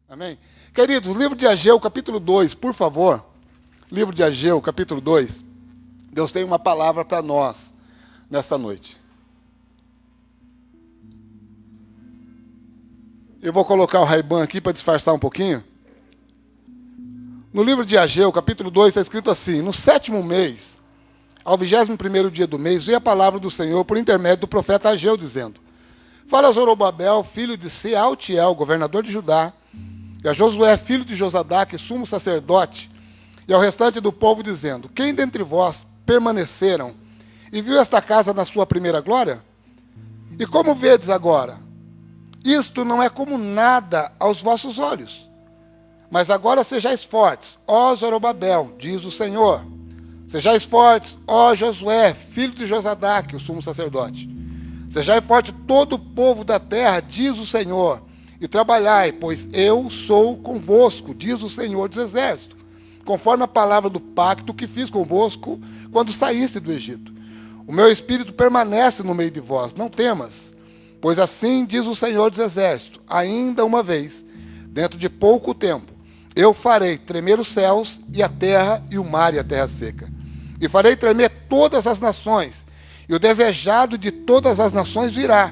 Amém? Queridos, livro de Ageu, capítulo 2, por favor. Livro de Ageu, capítulo 2. Deus tem uma palavra para nós nesta noite. Eu vou colocar o Ray-Ban aqui para disfarçar um pouquinho. No livro de Ageu, capítulo 2, está escrito assim: no 7º mês, ao 21º dia do mês, veio a palavra do Senhor por intermédio do profeta Ageu, dizendo: fala a Zorobabel, filho de Sealtiel, governador de Judá, e a Josué, filho de Josadaque, sumo sacerdote, e ao restante do povo, dizendo: quem dentre vós permaneceram e viu esta casa na sua primeira glória? E como vedes agora? Isto não é como nada aos vossos olhos. Mas agora sejais fortes, ó Zorobabel, diz o Senhor. Sejais fortes, ó Josué, filho de Josadaque, o sumo sacerdote. Sejai forte todo o povo da terra, diz o Senhor, e trabalhai, pois eu sou convosco, diz o Senhor dos Exércitos, conforme a palavra do pacto que fiz convosco quando saíste do Egito. O meu espírito permanece no meio de vós, não temas, pois assim diz o Senhor dos Exércitos: ainda uma vez, dentro de pouco tempo, eu farei tremer os céus e a terra e o mar e a terra seca. E farei tremer todas as nações, e o desejado de todas as nações virá.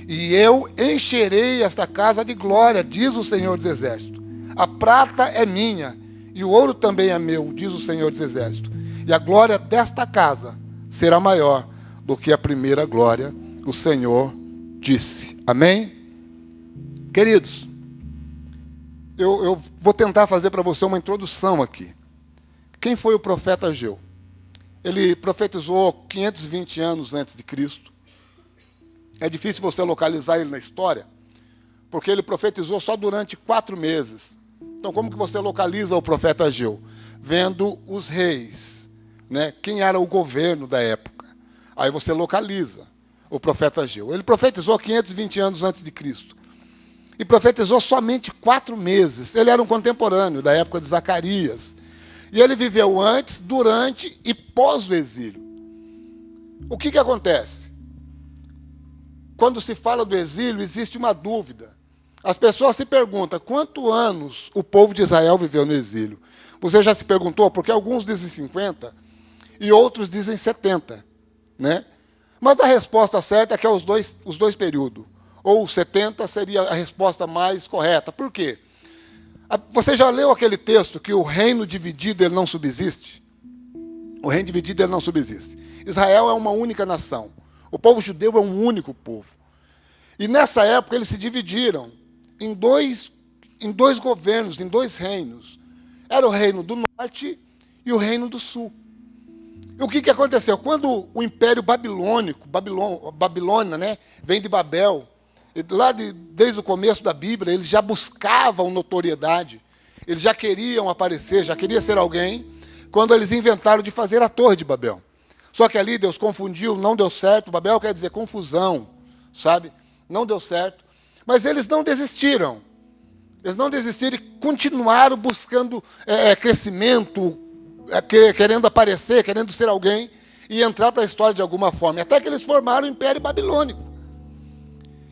E eu encherei esta casa de glória, diz o Senhor dos Exércitos. A prata é minha, e o ouro também é meu, diz o Senhor dos Exércitos. E a glória desta casa será maior do que a primeira glória, o Senhor disse. Amém? Queridos, eu vou tentar fazer para você uma introdução aqui. Quem foi o profeta Ageu? Ele profetizou 520 anos antes de Cristo. É difícil você localizar ele na história, porque ele profetizou só durante 4 meses. Então, como que você localiza o profeta Ageu? Vendo os reis, né? Quem era o governo da época. Aí você localiza o profeta Ageu. Ele profetizou 520 anos antes de Cristo. E profetizou somente 4 meses. Ele era um contemporâneo da época de Zacarias. E ele viveu antes, durante e pós o exílio. O que acontece? Quando se fala do exílio, existe uma dúvida. As pessoas se perguntam: quantos anos o povo de Israel viveu no exílio? Você já se perguntou? Porque alguns dizem 50 e outros dizem 70. Né? Mas a resposta certa é que é os dois períodos. Ou 70 seria a resposta mais correta. Por quê? Você já leu aquele texto que o reino dividido ele não subsiste? O reino dividido ele não subsiste. Israel é uma única nação. O povo judeu é um único povo. E nessa época eles se dividiram em dois governos, em 2 reinos. Era o reino do norte e o reino do sul. E o que aconteceu? Quando o Império Babilônico, Babilônia, né, vem de Babel, desde o começo da Bíblia, eles já buscavam notoriedade, eles já queriam aparecer, já queriam ser alguém, quando eles inventaram de fazer a Torre de Babel. Só que ali Deus confundiu, não deu certo. Babel quer dizer confusão, sabe? Não deu certo. Mas eles não desistiram. Eles não desistiram e continuaram buscando crescimento, querendo aparecer, querendo ser alguém e entrar para a história de alguma forma. Até que eles formaram o Império Babilônico.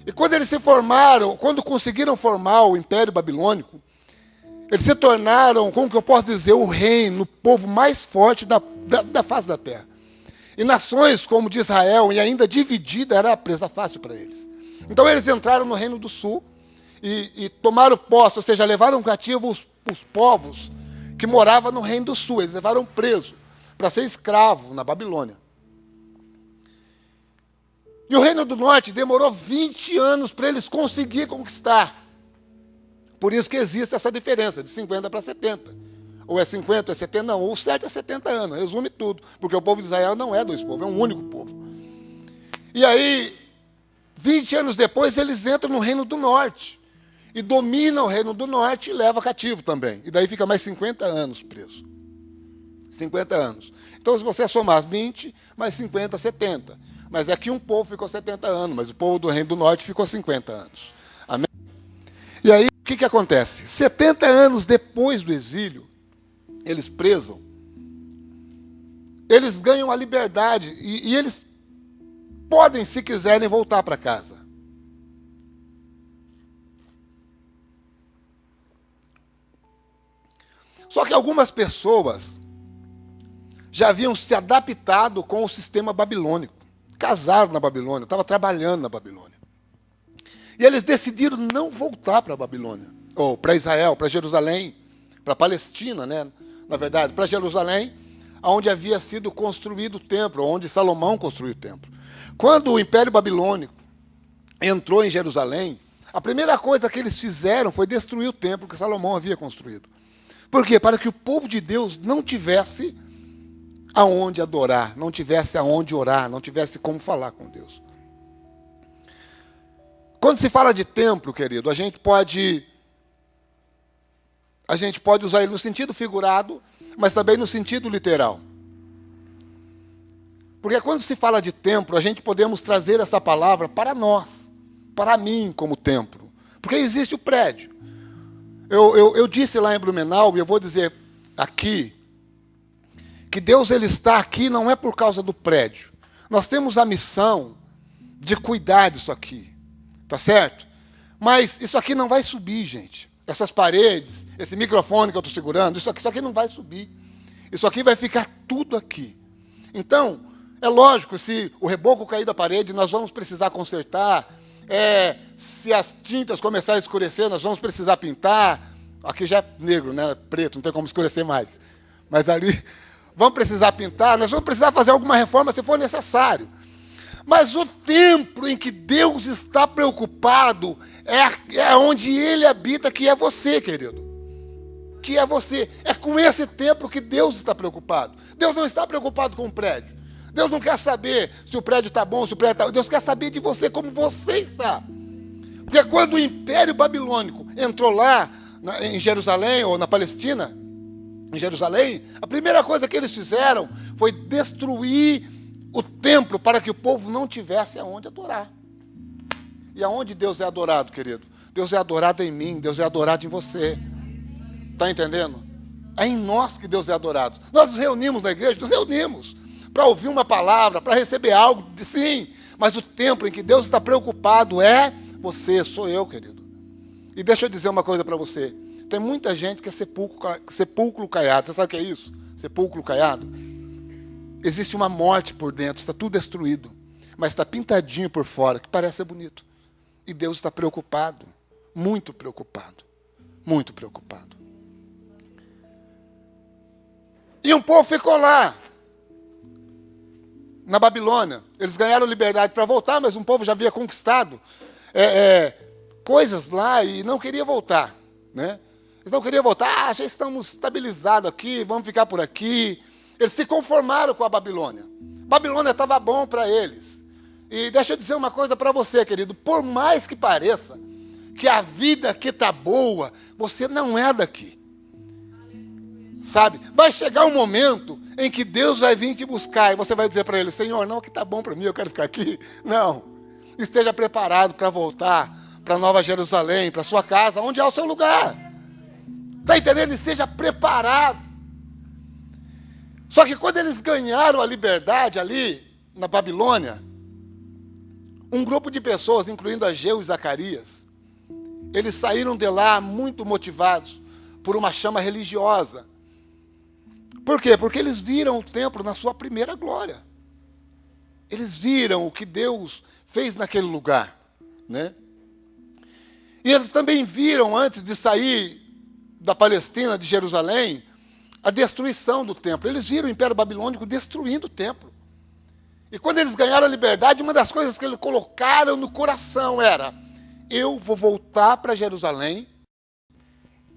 E quando eles se formaram, quando conseguiram formar o Império Babilônico, eles se tornaram, como que eu posso dizer, o reino, o povo mais forte da face da terra. E nações como de Israel, e ainda dividida, era presa fácil para eles. Então eles entraram no reino do sul e tomaram posse, ou seja, levaram cativo os povos que moravam no reino do sul. Eles levaram preso para ser escravo na Babilônia. E o reino do norte demorou 20 anos para eles conseguirem conquistar. Por isso que existe essa diferença de 50 para 70. Ou é 50, ou é 70, não. Ou o certo é 70 anos, resume tudo. Porque o povo de Israel não é 2 povos, é um único povo. E aí, 20 anos depois, eles entram no reino do norte. E dominam o reino do norte e levam cativo também. E daí fica mais 50 anos preso. 50 anos. Então, se você somar 20, mais 50, 70. Mas é que um povo ficou 70 anos, mas o povo do reino do norte ficou 50 anos. Amém? E aí, o que acontece? 70 anos depois do exílio, eles presam, eles ganham a liberdade e eles podem, se quiserem, voltar para casa. Só que algumas pessoas já haviam se adaptado com o sistema babilônico. Casaram na Babilônia, estavam trabalhando na Babilônia. E eles decidiram não voltar para a Babilônia, ou para Israel, para Jerusalém, para a Palestina, né? Na verdade, para Jerusalém, onde havia sido construído o templo, onde Salomão construiu o templo. Quando o Império Babilônico entrou em Jerusalém, a primeira coisa que eles fizeram foi destruir o templo que Salomão havia construído. Por quê? Para que o povo de Deus não tivesse aonde adorar, não tivesse aonde orar, não tivesse como falar com Deus. Quando se fala de templo, querido, a gente pode usar ele no sentido figurado, mas também no sentido literal. Porque quando se fala de templo, a gente podemos trazer essa palavra para nós, para mim como templo. Porque existe o prédio. Eu disse lá em Blumenau, e eu vou dizer aqui, que Deus ele está aqui não é por causa do prédio. Nós temos a missão de cuidar disso aqui. Tá certo? Mas isso aqui não vai subir, gente. Essas paredes, esse microfone que eu estou segurando, isso aqui não vai subir. Isso aqui vai ficar tudo aqui. Então, é lógico, se o reboco cair da parede, nós vamos precisar consertar. Se as tintas começarem a escurecer, nós vamos precisar pintar. Aqui já é negro, né? Preto, não tem como escurecer mais. Mas ali, vamos precisar pintar, nós vamos precisar fazer alguma reforma se for necessário. Mas o templo em que Deus está preocupado é onde Ele habita, que é você, querido. Que é você. É com esse templo que Deus está preocupado. Deus não está preocupado com o prédio. Deus não quer saber se o prédio está bom, se o prédio está... Deus quer saber de você, como você está. Porque quando o Império Babilônico entrou lá em Jerusalém, ou na Palestina, em Jerusalém, a primeira coisa que eles fizeram foi destruir o templo para que o povo não tivesse aonde adorar. E aonde Deus é adorado, querido? Deus é adorado em mim, Deus é adorado em você. Está entendendo? É em nós que Deus é adorado. Nós nos reunimos na igreja, nos reunimos para ouvir uma palavra, para receber algo, sim. Mas o templo em que Deus está preocupado é você, sou eu, querido. E deixa eu dizer uma coisa para você. Tem muita gente que é sepulcro caiado. Você sabe o que é isso? Sepulcro caiado? Existe uma morte por dentro, está tudo destruído, mas está pintadinho por fora, que parece ser bonito. E Deus está preocupado, muito preocupado, muito preocupado. E um povo ficou lá, na Babilônia. Eles ganharam liberdade para voltar, mas um povo já havia conquistado coisas lá e não queria voltar. Né? Eles não queriam voltar, já estamos estabilizados aqui, vamos ficar por aqui. Eles se conformaram com a Babilônia. Babilônia estava bom para eles. E deixa eu dizer uma coisa para você, querido. Por mais que pareça que a vida aqui está boa, você não é daqui. Sabe? Vai chegar um momento em que Deus vai vir te buscar e você vai dizer para ele, Senhor, não, aqui está bom para mim, eu quero ficar aqui. Não. Esteja preparado para voltar para Nova Jerusalém, para sua casa, onde é o seu lugar. Está entendendo? Esteja preparado. Só que quando eles ganharam a liberdade ali, na Babilônia, um grupo de pessoas, incluindo Ageu e Zacarias, eles saíram de lá muito motivados por uma chama religiosa. Por quê? Porque eles viram o templo na sua primeira glória. Eles viram o que Deus fez naquele lugar. Né? E eles também viram, antes de sair da Palestina, de Jerusalém, a destruição do templo. Eles viram o Império Babilônico destruindo o templo. E quando eles ganharam a liberdade, uma das coisas que eles colocaram no coração era, eu vou voltar para Jerusalém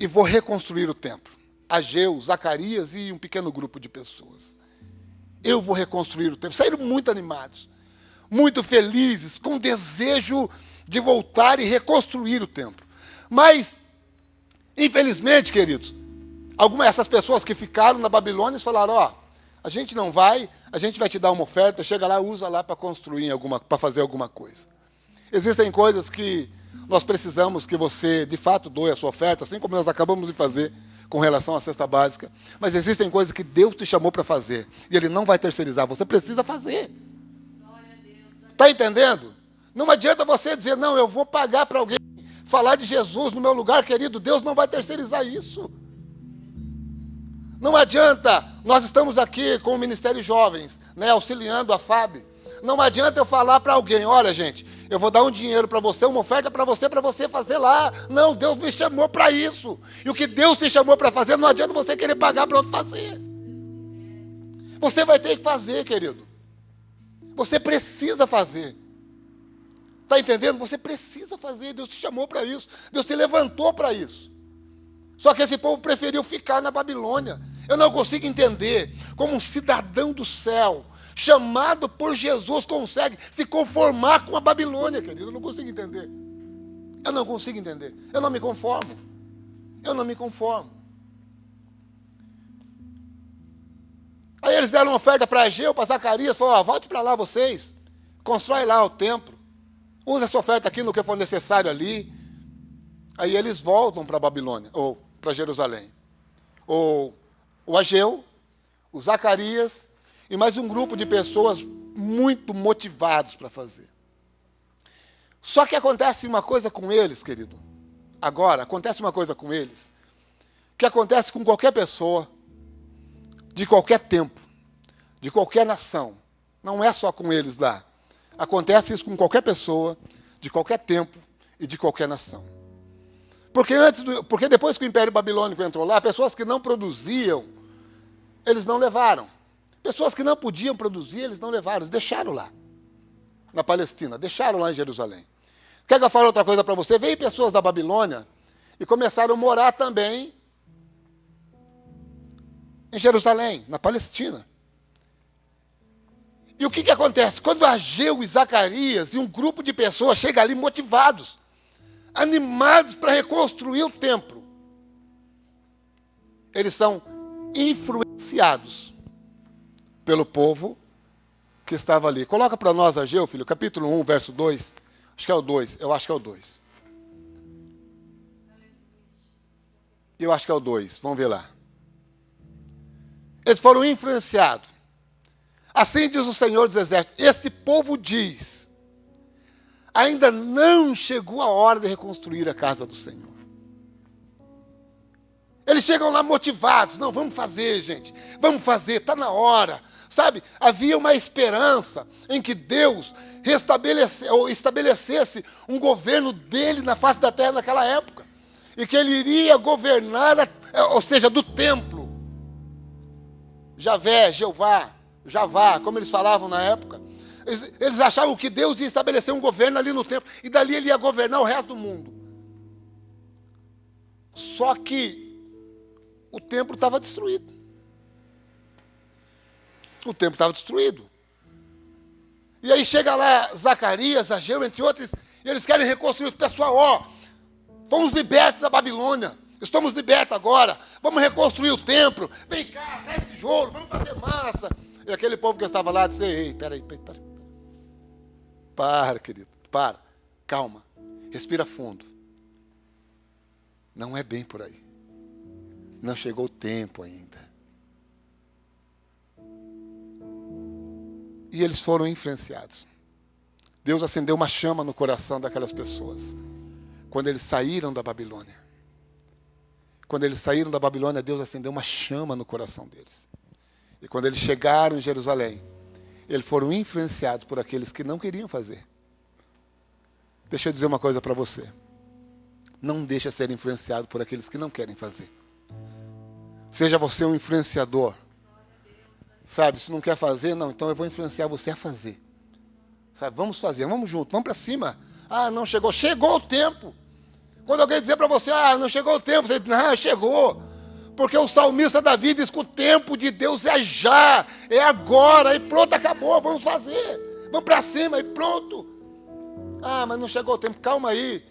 e vou reconstruir o templo. Ageu, Zacarias e um pequeno grupo de pessoas. Eu vou reconstruir o templo. Saíram muito animados, muito felizes, com desejo de voltar e reconstruir o templo. Mas, infelizmente, queridos, algumas dessas pessoas que ficaram na Babilônia falaram, a gente não vai, a gente vai te dar uma oferta, chega lá, usa lá para construir para fazer alguma coisa. Existem coisas que nós precisamos que você, de fato, doe a sua oferta, assim como nós acabamos de fazer com relação à cesta básica. Mas existem coisas que Deus te chamou para fazer, e Ele não vai terceirizar, você precisa fazer. Está entendendo? Não adianta você dizer, não, eu vou pagar para alguém falar de Jesus no meu lugar, querido, Deus não vai terceirizar isso. Não adianta, nós estamos aqui com o Ministério Jovens, né, auxiliando a FAB. Não adianta eu falar para alguém, olha gente, eu vou dar um dinheiro para você, uma oferta para você fazer lá. Não, Deus me chamou para isso. E o que Deus te chamou para fazer, não adianta você querer pagar para outro fazer. Você vai ter que fazer, querido. Você precisa fazer. Está entendendo? Você precisa fazer. Deus te chamou para isso. Deus te levantou para isso. Só que esse povo preferiu ficar na Babilônia. Eu não consigo entender como um cidadão do céu, chamado por Jesus, consegue se conformar com a Babilônia, querido. Eu não consigo entender. Eu não consigo entender. Eu não me conformo. Eu não me conformo. Aí eles deram uma oferta para Ageu, para Zacarias, falaram, volte para lá vocês, constrói lá o templo, usa essa oferta aqui no que for necessário ali. Aí eles voltam para a Babilônia, ou para Jerusalém. O Ageu, o Zacarias e mais um grupo de pessoas muito motivados para fazer. Só que acontece uma coisa com eles, querido. Agora, acontece uma coisa com eles, que acontece com qualquer pessoa, de qualquer tempo, de qualquer nação. Não é só com eles lá. Acontece isso com qualquer pessoa, de qualquer tempo e de qualquer nação. Porque depois que o Império Babilônico entrou lá, pessoas que não produziam, eles não levaram. Pessoas que não podiam produzir, eles não levaram, eles deixaram lá, na Palestina, deixaram lá em Jerusalém. Quer que eu fale outra coisa para você? Veio pessoas da Babilônia e começaram a morar também em Jerusalém, na Palestina. E o que acontece? Quando Ageu e Zacarias e um grupo de pessoas chegam ali motivados, animados para reconstruir o templo, eles são influenciados pelo povo que estava ali. Coloca para nós, Ageu, filho, capítulo 1, verso 2. Acho que é o 2, eu acho que é o 2. Eu acho que é o 2, vamos ver lá. Eles foram influenciados. Assim diz o Senhor dos Exércitos, este povo diz, ainda não chegou a hora de reconstruir a casa do Senhor. Eles chegam lá motivados, não, vamos fazer, gente, vamos fazer, está na hora. Sabe, havia uma esperança em que Deus estabelecesse um governo dele na face da terra naquela época. E que ele iria governar, ou seja, do templo. Javé, Jeová, Javá, como eles falavam na época. Eles achavam que Deus ia estabelecer um governo ali no templo. E dali ele ia governar o resto do mundo. Só que o templo estava destruído. O templo estava destruído. E aí chega lá Zacarias, Ageu, entre outros, e eles querem reconstruir. Pessoal, ó, fomos libertos da Babilônia. Estamos libertos agora. Vamos reconstruir o templo. Vem cá, traz tijolo, vamos fazer massa. E aquele povo que estava lá disse, ei, peraí. Para, querido, para. Calma. Respira fundo. Não é bem por aí. Não chegou o tempo ainda. E eles foram influenciados. Deus acendeu uma chama no coração daquelas pessoas. Quando eles saíram da Babilônia. Quando eles saíram da Babilônia, Deus acendeu uma chama no coração deles. E quando eles chegaram em Jerusalém, eles foram influenciados por aqueles que não queriam fazer. Deixa eu dizer uma coisa para você. Não deixa ser influenciado por aqueles que não querem fazer. Seja você um influenciador. Sabe, se não quer fazer, não, então eu vou influenciar você a fazer. Sabe, vamos fazer, vamos junto, vamos para cima. Ah, não chegou, chegou o tempo. Quando alguém dizer para você, ah, não chegou o tempo, você diz, não, chegou. Porque o salmista Davi diz que o tempo de Deus é já, é agora, e pronto, acabou, vamos fazer. Vamos para cima e pronto. Ah, mas não chegou o tempo, calma aí.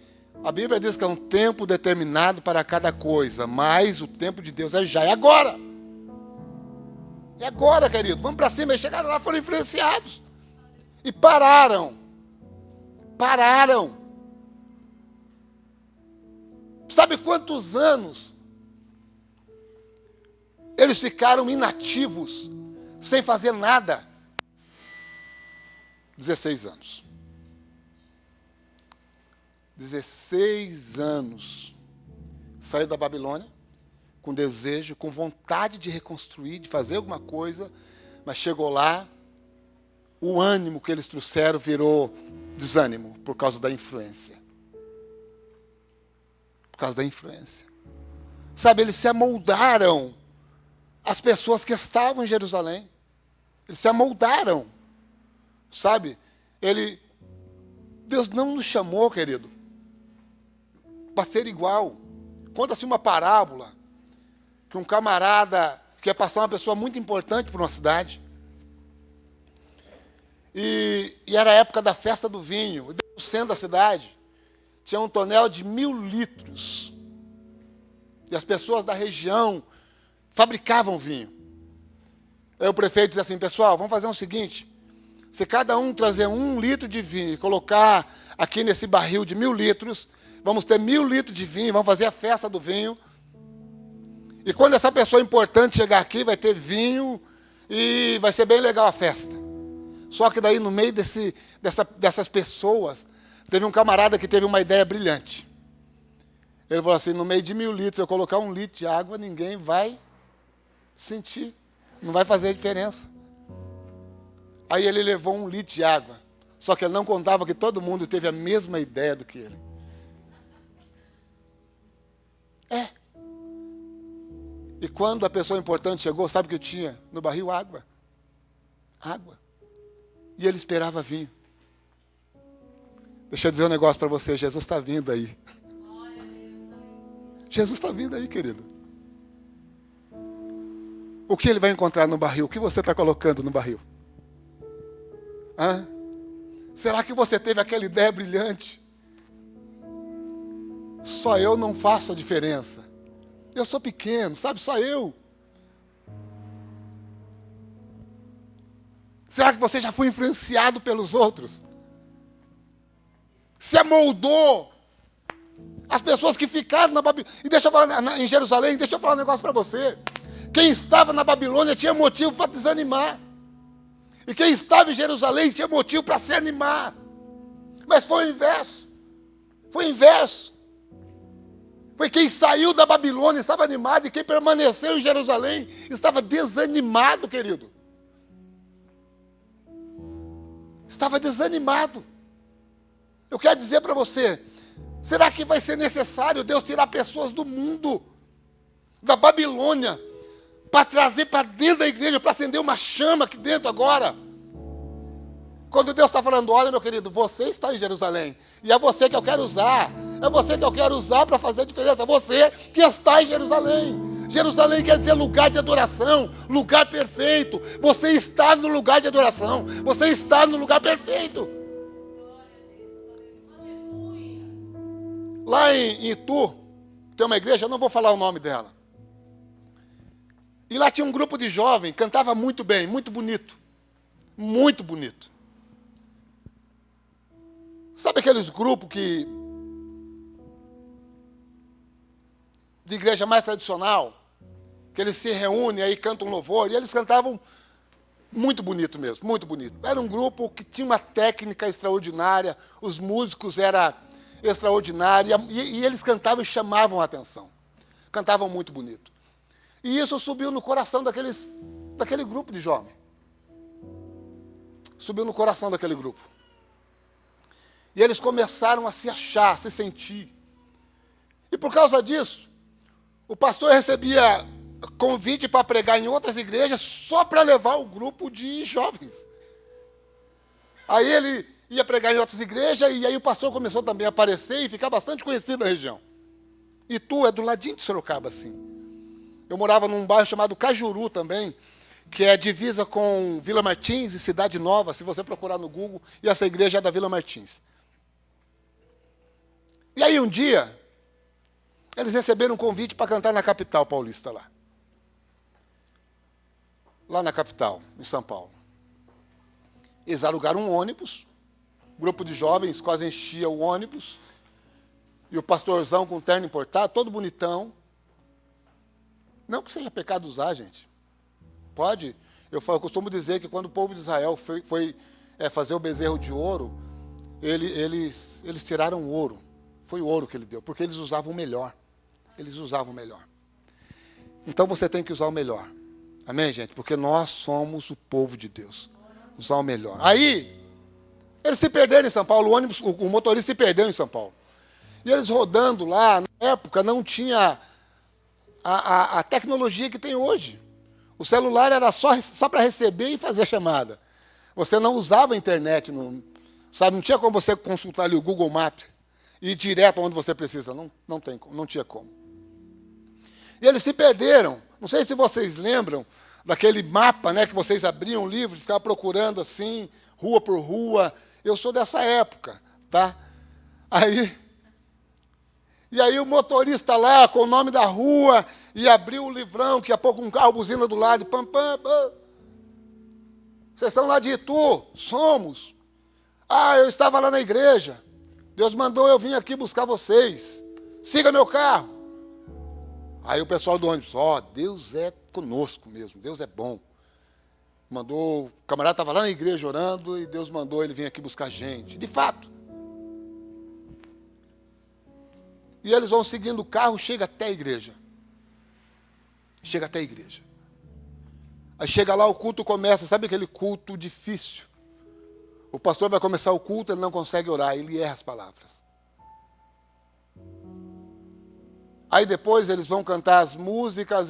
A Bíblia diz que é um tempo determinado para cada coisa, mas o tempo de Deus é já, é agora. É agora, querido, vamos para cima. Eles chegaram lá, foram influenciados. E pararam. Sabe quantos anos eles ficaram inativos, sem fazer nada? 16 anos. 16 anos. Saíram da Babilônia, com desejo, com vontade de reconstruir, de fazer alguma coisa, mas chegou lá, o ânimo que eles trouxeram virou desânimo por causa da influência. Por causa da influência. Sabe, eles se amoldaram às pessoas que estavam em Jerusalém. Eles se amoldaram. Sabe? Deus não nos chamou, querido, para ser igual. Conta-se uma parábola que um camarada que ia passar uma pessoa muito importante para uma cidade. E era a época da festa do vinho. No centro da cidade tinha um tonel de 1.000 litros. E as pessoas da região fabricavam vinho. Aí o prefeito disse assim: pessoal, vamos fazer o seguinte: se cada um trazer 1 litro de vinho e colocar aqui nesse barril de 1.000 litros, vamos ter 1.000 litros de vinho, vamos fazer a festa do vinho. E quando essa pessoa importante chegar aqui, vai ter vinho e vai ser bem legal a festa. Só que daí, no meio dessas pessoas, teve um camarada que teve uma ideia brilhante. Ele falou assim: no meio de 1.000 litros, eu colocar 1 litro de água, ninguém vai sentir. Não vai fazer diferença. Aí ele levou 1 litro de água. Só que ele não contava que todo mundo teve a mesma ideia do que ele. E quando a pessoa importante chegou, sabe o que tinha no barril? Água. Água. E ele esperava vinho. Deixa eu dizer um negócio para você: Jesus está vindo aí. Jesus está vindo aí, querido. O que ele vai encontrar no barril? O que você está colocando no barril? Hã? Será que você teve aquela ideia brilhante? Só eu não faço a diferença. Eu sou pequeno, sabe? Só eu. Será que você já foi influenciado pelos outros? Se amoldou as pessoas que ficaram na Babilônia. E deixa eu falar, em Jerusalém, deixa eu falar um negócio para você. Quem estava na Babilônia tinha motivo para desanimar. E quem estava em Jerusalém tinha motivo para se animar. Mas foi o inverso. Foi o inverso. Foi quem saiu da Babilônia estava animado, e quem permaneceu em Jerusalém estava desanimado, querido. Estava desanimado. Eu quero dizer para você: será que vai ser necessário Deus tirar pessoas do mundo, da Babilônia, para trazer para dentro da igreja, para acender uma chama aqui dentro agora? Quando Deus está falando: olha, meu querido, você está em Jerusalém, e é você que eu quero usar. É você que eu quero usar para fazer a diferença. Você que está em Jerusalém. Jerusalém quer dizer lugar de adoração, lugar perfeito. Você está no lugar de adoração. Você está no lugar perfeito. Lá em Itu, tem uma igreja, eu não vou falar o nome dela. E lá tinha um grupo de jovens, cantava muito bem, muito bonito. Muito bonito. Sabe aqueles grupos de igreja mais tradicional, que eles se reúnem aí, cantam louvor, e eles cantavam muito bonito mesmo, muito bonito. Era um grupo que tinha uma técnica extraordinária, os músicos eram extraordinários, e eles cantavam e chamavam a atenção. Cantavam muito bonito. E isso subiu no coração daquele grupo de jovens. Subiu no coração daquele grupo. E eles começaram a se achar, a se sentir. E por causa disso, o pastor recebia convite para pregar em outras igrejas só para levar o grupo de jovens. Aí ele ia pregar em outras igrejas, e aí o pastor começou também a aparecer e ficar bastante conhecido na região. Itu é do ladinho de Sorocaba, assim. Eu morava num bairro chamado Cajuru também, que é divisa com Vila Martins e Cidade Nova, se você procurar no Google, e essa igreja é da Vila Martins. E aí um dia, eles receberam um convite para cantar na capital paulista lá. Lá na capital, em São Paulo. Eles alugaram um ônibus, grupo de jovens quase enchia o ônibus, e o pastorzão com terno importado, todo bonitão. Não que seja pecado usar, gente. Pode. Eu costumo dizer que quando o povo de Israel foi fazer o bezerro de ouro, eles tiraram o ouro. Foi o ouro que ele deu, porque eles usavam o melhor. Eles usavam o melhor. Então você tem que usar o melhor. Amém, gente? Porque nós somos o povo de Deus. Usar o melhor. Aí, eles se perderam em São Paulo, o motorista se perdeu em São Paulo. E eles rodando lá, na época não tinha a tecnologia que tem hoje. O celular era só para receber e fazer a chamada. Você não usava a internet, não tinha como você consultar ali o Google Maps e ir direto onde você precisa. Não tinha como. E eles se perderam. Não sei se vocês lembram daquele mapa, né, que vocês abriam o livro e ficavam procurando assim, rua por rua. Eu sou dessa época, tá? E aí o motorista lá, com o nome da rua, e abriu o livrão, que a pouco um carro buzina do lado, pam, pam, pam. Vocês são lá de Itu? Somos. Ah, eu estava lá na igreja. Deus mandou eu vir aqui buscar vocês. Siga meu carro. Aí o pessoal do ônibus, Deus é conosco mesmo, Deus é bom. O camarada estava lá na igreja orando e Deus mandou ele vir aqui buscar gente. De fato. E eles vão seguindo o carro, chega até a igreja. Chega até a igreja. Aí chega lá, o culto começa, sabe aquele culto difícil? O pastor vai começar o culto, ele não consegue orar, ele erra as palavras. Aí depois eles vão cantar as músicas,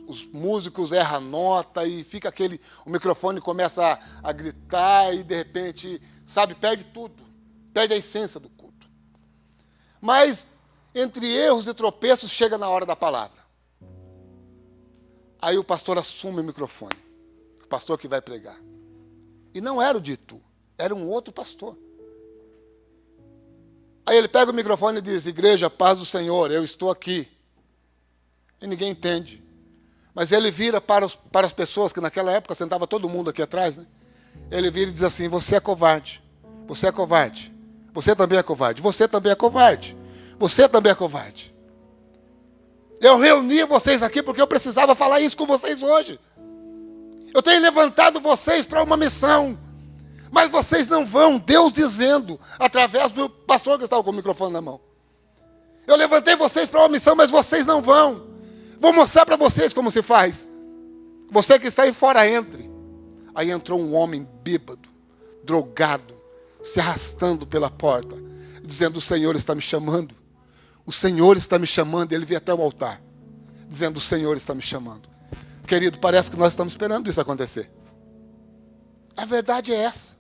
os músicos erram a nota e fica o microfone começa a gritar e de repente, perde tudo, perde a essência do culto. Mas entre erros e tropeços chega na hora da palavra. Aí o pastor assume o microfone, o pastor que vai pregar. E não era o de Itu, era um outro pastor. Aí ele pega o microfone e diz, igreja, paz do Senhor, eu estou aqui. E ninguém entende. Mas ele vira para as pessoas, que naquela época sentava todo mundo aqui atrás, né? Ele vira e diz assim, você é covarde, você é covarde, você também é covarde, você também é covarde, você também é covarde. Eu reuni vocês aqui porque eu precisava falar isso com vocês hoje. Eu tenho levantado vocês para uma missão. Mas vocês não vão, Deus dizendo, através do pastor que estava com o microfone na mão. Eu levantei vocês para uma missão, mas vocês não vão. Vou mostrar para vocês como se faz. Você que está aí fora, entre. Aí entrou um homem bêbado, drogado, se arrastando pela porta, dizendo, o Senhor está me chamando. O Senhor está me chamando. Ele veio até o altar, dizendo, o Senhor está me chamando. Querido, parece que nós estamos esperando isso acontecer. A verdade é essa.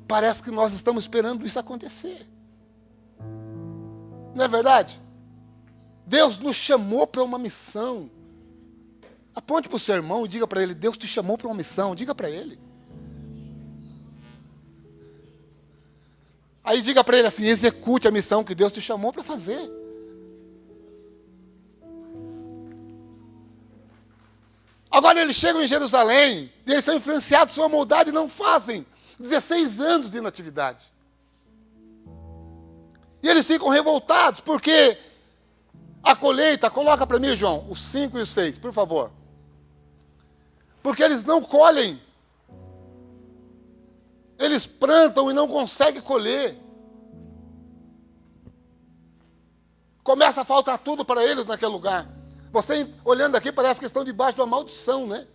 Parece que nós estamos esperando isso acontecer. Não é verdade? Deus nos chamou para uma missão. Aponte para o seu irmão e diga para ele, Deus te chamou para uma missão. Diga para ele. Aí diga para ele assim, execute a missão que Deus te chamou para fazer. Agora eles chegam em Jerusalém, e eles são influenciados, são moldados e não fazem. 16 anos de inatividade. E eles ficam revoltados, porque a colheita, coloca para mim, João, os 5 e os 6, por favor. Porque eles não colhem. Eles plantam e não conseguem colher. Começa a faltar tudo para eles naquele lugar. Você, olhando aqui, parece que estão debaixo de uma maldição, né?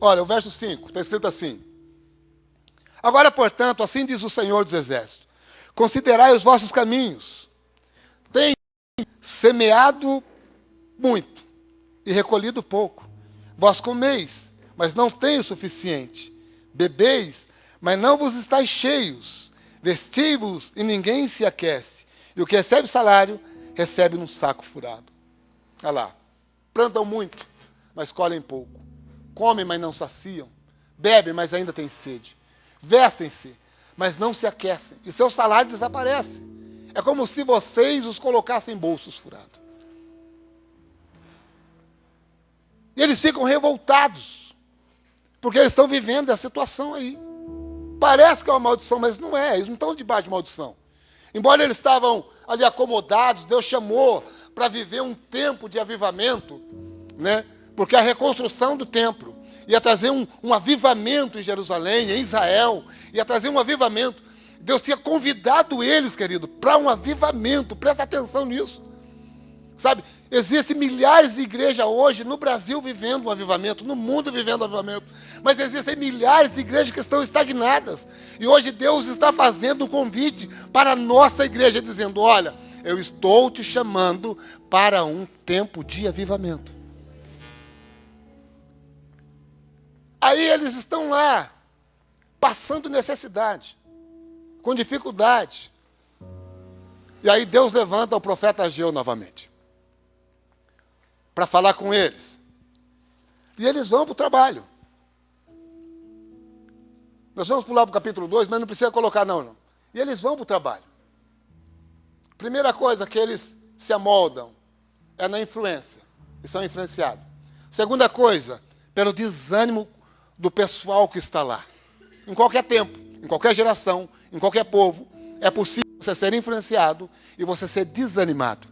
Olha, o verso 5, está escrito assim. Agora, portanto, assim diz o Senhor dos Exércitos. Considerai os vossos caminhos. Tenho semeado muito e recolhido pouco. Vós comeis, mas não tenho o suficiente. Bebeis, mas não vos estáis cheios. Vesti-vos e ninguém se aquece. E o que recebe salário, recebe num saco furado. Olha lá. Plantam muito, mas colhem pouco. Comem, mas não saciam. Bebem, mas ainda têm sede. Vestem-se, mas não se aquecem. E seu salário desaparece. É como se vocês os colocassem em bolsos furados. E eles ficam revoltados. Porque eles estão vivendo essa situação aí. Parece que é uma maldição, mas não é. Eles não estão debaixo de maldição. Embora eles estavam ali acomodados, Deus chamou para viver um tempo de avivamento, né? Porque a reconstrução do templo ia trazer um avivamento em Jerusalém, em Israel, ia trazer um avivamento. Deus tinha convidado eles, querido, para um avivamento. Presta atenção nisso. Sabe, existem milhares de igrejas hoje no Brasil vivendo um avivamento, no mundo vivendo um avivamento. Mas existem milhares de igrejas que estão estagnadas. E hoje Deus está fazendo um convite para a nossa igreja, dizendo: olha, eu estou te chamando para um tempo de avivamento. Aí eles estão lá, passando necessidade, com dificuldade. E aí Deus levanta o profeta Ageu novamente, para falar com eles. E eles vão para o trabalho. Nós vamos pular para o capítulo 2, mas não precisa colocar não. E eles vão para o trabalho. Primeira coisa que eles se amoldam é na influência. E são influenciados. Segunda coisa, pelo desânimo do pessoal que está lá. Em qualquer tempo, em qualquer geração, em qualquer povo, é possível você ser influenciado e você ser desanimado.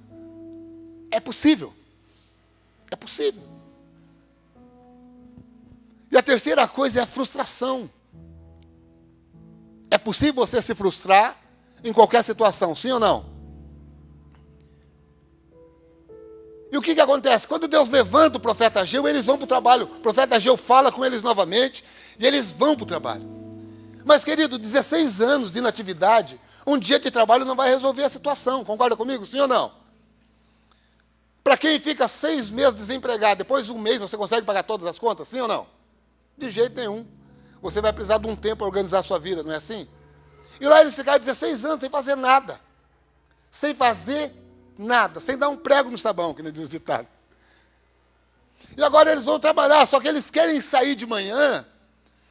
É possível. É possível. E a terceira coisa é a frustração. É possível você se frustrar em qualquer situação, sim ou não? E o que acontece? Quando Deus levanta o profeta Ageu, eles vão para o trabalho. O profeta Ageu fala com eles novamente e eles vão para o trabalho. Mas, querido, 16 anos de inatividade, um dia de trabalho não vai resolver a situação. Concorda comigo, sim ou não? Para quem fica 6 meses desempregado, depois de um mês você consegue pagar todas as contas, sim ou não? De jeito nenhum. Você vai precisar de um tempo para organizar a sua vida, não é assim? E lá eles ficaram 16 anos sem fazer nada. Sem fazer nada. Sem dar um prego no sabão, que nem diz o ditado. E agora eles vão trabalhar, só que eles querem sair de manhã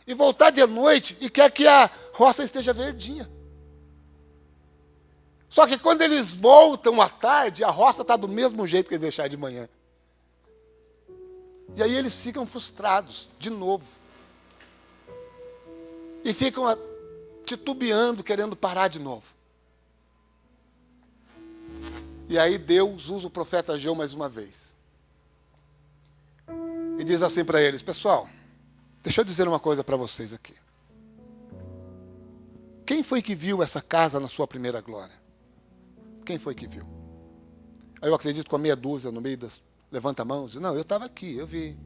e voltar de noite e quer que a roça esteja verdinha. Só que quando eles voltam à tarde, a roça está do mesmo jeito que eles deixaram de manhã. E aí eles ficam frustrados, de novo. E ficam titubeando, querendo parar de novo. E aí Deus usa o profeta Ageu mais uma vez. E diz assim para eles: pessoal, deixa eu dizer uma coisa para vocês aqui. Quem foi que viu essa casa na sua primeira glória? Quem foi que viu? Aí eu acredito com a meia dúzia no meio das... Levanta a mão e diz: não, eu estava aqui, eu vi.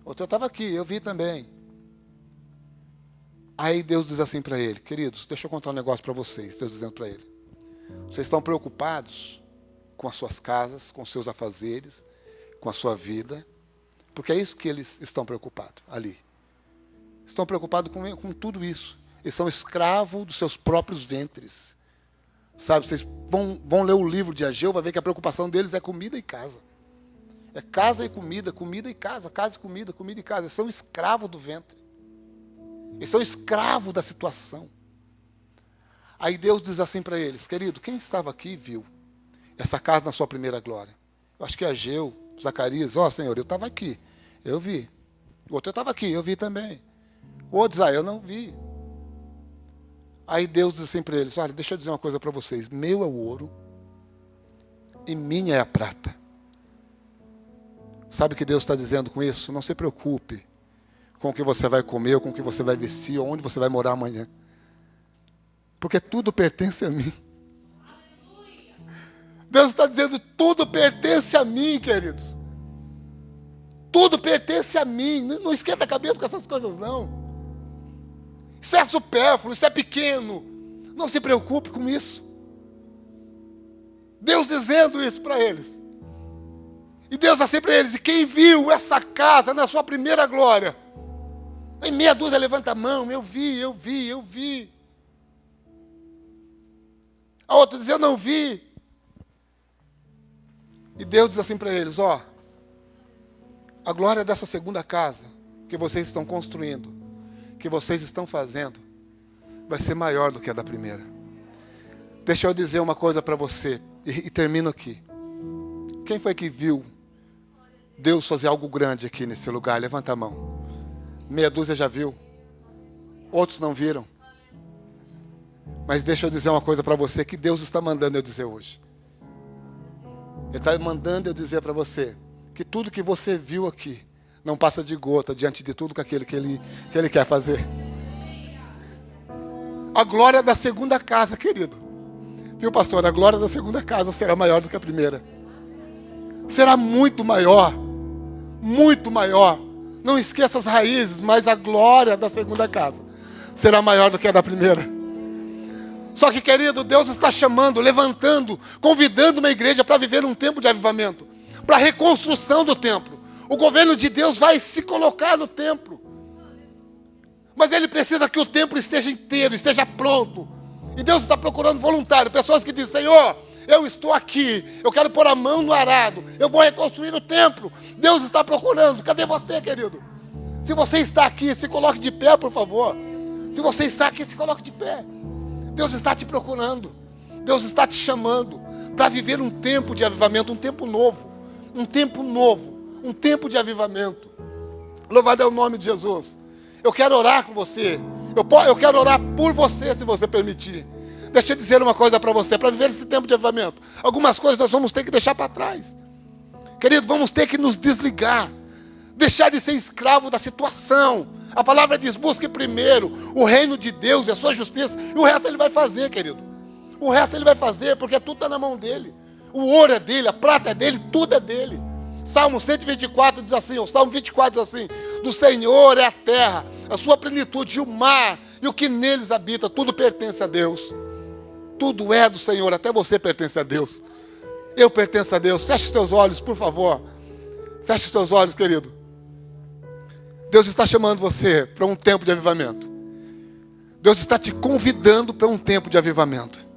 Outro, eu estava aqui, eu vi também. Aí Deus diz assim para ele: queridos, deixa eu contar um negócio para vocês. Deus dizendo para ele: vocês estão preocupados com as suas casas, com os seus afazeres, com a sua vida, porque é isso que eles estão preocupados ali. Estão preocupados com tudo isso. Eles são escravos dos seus próprios ventres. Sabe, vocês vão ler o livro de Ageu, vai ver que a preocupação deles é comida e casa. É casa e comida, comida e casa e comida, comida e casa. Eles são escravos do ventre. Eles são escravos da situação. Aí Deus diz assim para eles: querido, quem estava aqui viu essa casa na sua primeira glória? Eu acho que Ageu, Zacarias: ó, Senhor, eu estava aqui, eu vi. O outro: eu estava aqui, eu vi também. O outro diz: eu não vi. Aí Deus diz assim para eles: olha, deixa eu dizer uma coisa para vocês. Meu é o ouro e minha é a prata. Sabe o que Deus está dizendo com isso? Não se preocupe com o que você vai comer, com o que você vai vestir, ou onde você vai morar amanhã. Porque tudo pertence a mim. Deus está dizendo: tudo pertence a mim, queridos. Tudo pertence a mim. Não esquenta a cabeça com essas coisas, não. Isso é supérfluo, isso é pequeno. Não se preocupe com isso. Deus dizendo isso para eles. E Deus assim para eles: e quem viu essa casa na sua primeira glória? Em meia dúzia levanta a mão: eu vi, eu vi, eu vi. A outra diz: eu não vi. E Deus diz assim para eles: ó, a glória dessa segunda casa que vocês estão construindo, que vocês estão fazendo, vai ser maior do que a da primeira. Deixa eu dizer uma coisa para você, e termino aqui. Quem foi que viu Deus fazer algo grande aqui nesse lugar? Levanta a mão. Meia dúzia já viu. Outros não viram. Mas deixa eu dizer uma coisa para você que Deus está mandando eu dizer hoje. Ele está mandando eu dizer para você que tudo que você viu aqui não passa de gota diante de tudo aquilo que Ele quer fazer. A glória da segunda casa, querido. Viu, pastor? A glória da segunda casa será maior do que a primeira. Será muito maior. Muito maior. Não esqueça as raízes, mas a glória da segunda casa será maior do que a da primeira. Só que, querido, Deus está chamando, levantando, convidando uma igreja para viver um tempo de avivamento, para a reconstrução do templo. O governo de Deus vai se colocar no templo. Mas Ele precisa que o templo esteja inteiro, esteja pronto. E Deus está procurando voluntário, pessoas que dizem: Senhor, eu estou aqui, eu quero pôr a mão no arado, eu vou reconstruir o templo. Deus está procurando. Cadê você, querido? Se você está aqui, se coloque de pé, por favor. Se você está aqui, se coloque de pé. Deus está te procurando. Deus está te chamando para viver um tempo de avivamento, um tempo novo. Um tempo novo, um tempo de avivamento. Louvado é o nome de Jesus. Eu quero orar com você. Eu quero orar por você, se você permitir. Deixa eu dizer uma coisa para você. Para viver esse tempo de avivamento, algumas coisas nós vamos ter que deixar para trás. Querido, vamos ter que nos desligar. Deixar de ser escravo da situação. A palavra diz: busque primeiro o reino de Deus e a sua justiça. E o resto Ele vai fazer, querido. O resto Ele vai fazer, porque tudo está na mão dEle. O ouro é dEle, a prata é dEle, tudo é dEle. Salmo 124 diz assim, o Salmo 24 diz assim: do Senhor é a terra, a sua plenitude, o mar e o que neles habita, tudo pertence a Deus. Tudo é do Senhor, até você pertence a Deus. Eu pertenço a Deus. Feche os teus olhos, por favor. Feche os teus olhos, querido. Deus está chamando você para um tempo de avivamento. Deus está te convidando para um tempo de avivamento.